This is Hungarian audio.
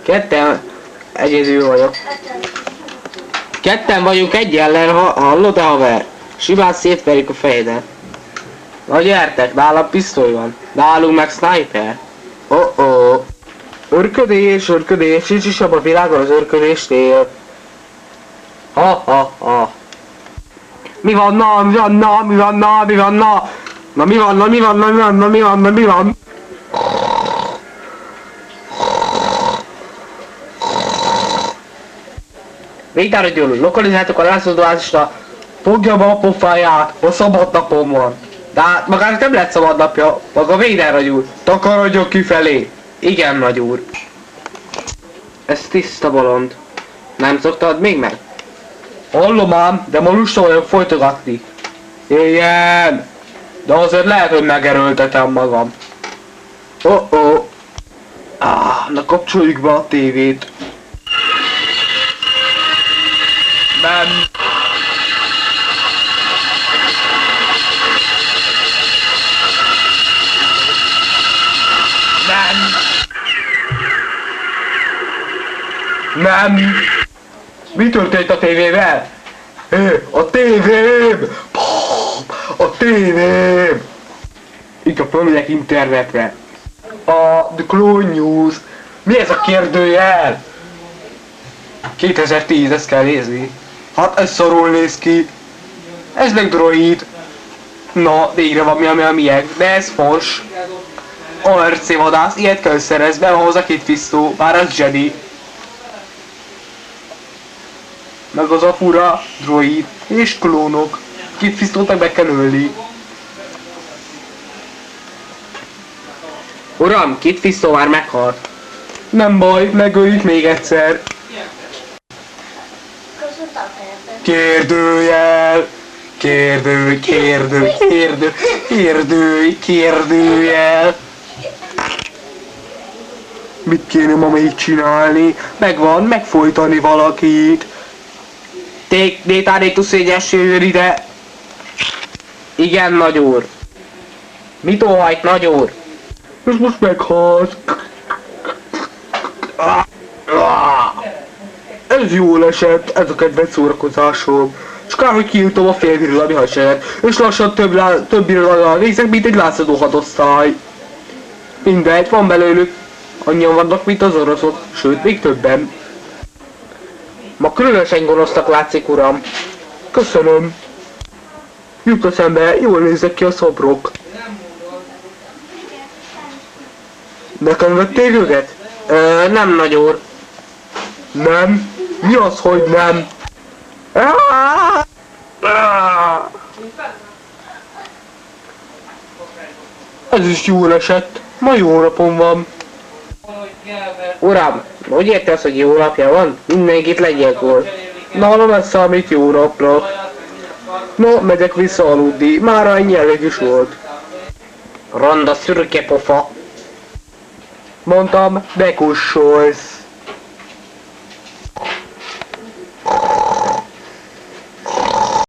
Ketten egyedül vagyok. Ketten vagyunk egy ellen, hallod-e haver? Simán szétverjük a fejedet. Na gyertek, nálam pisztoly van. Nálunk meg sniper. Oh-oh. Örködés, örködés, nincs is abban a világon az örködésnél. Ha. Mi van, na, mi van, na, mi van, na, mi van, na? Na mi van, na, mi van, na, mi van, na, mi van, na, mi van? Végtára győlő, lokalizáltuk a lászlódásra, fogja be a pofáját, a szabad napom van. De hát magának nem lett szabad napja, maga Véderra gyúl, takarodjon kifelé. Igen, nagy úr. Ez tiszta bolond. Nem szoktad még meg? Hallom ám, de ma lusta vagyok folytogatni. Igen, de azért lehet, hogy megerőltetem magam. Oh-oh. Na kapcsoljuk be a tévét. Nem. Nem. Mi történt a tévével? A tévém! A tévém! Inkább fölmegyek internetre. A The Clone News. Mi ez a kérdőjel? 2010, ezt kell nézni. Hát ez szarul néz ki. Ez meg droid. Na, végre van milyen, de ez fos. ARC vadász, ilyet kell szerezni, ahhoz a két fisztó, bár az Jedi. Meg az a fura droid és klónok. Két fisztót meg kell ölni. Uram, két fisztó már meghalt. Nem baj, megöljük még egyszer. Kérdőjel. Kérdőjel. Mit kéne ma még csinálni? Megvan, megfojtani valakit. Détánék tuszényessél ide. Igen, nagy úr. Mit óhajt, nagy úr? Ez most meghalt. Ez jól esett, ez a kedvenc szórakozásom. És kár, hogy kijutom a félvirilami hadsereget, és lassan több irodalra nézek, mint egy lázadó hadosztály. Mindegy, van belőlük. Annyian vannak, mint az oroszok, sőt, még többen. Ma különösen gonosznak látszik, uram. Köszönöm. Jut eszembe, jól nézek ki a szobrok. Nekem vették őket? Nem, nagy úr. Nem? Mi az, hogy nem? Ez is jól esett. Ma jó napom van. Uram, hogy érte az, hogy jó napja van? Mindenkit legyekor. Nálam ez számít jó napra. No, megyek vissza aludni. Már annyi elég is volt. Ronda szürke pofa. Mondtam, bekussolsz.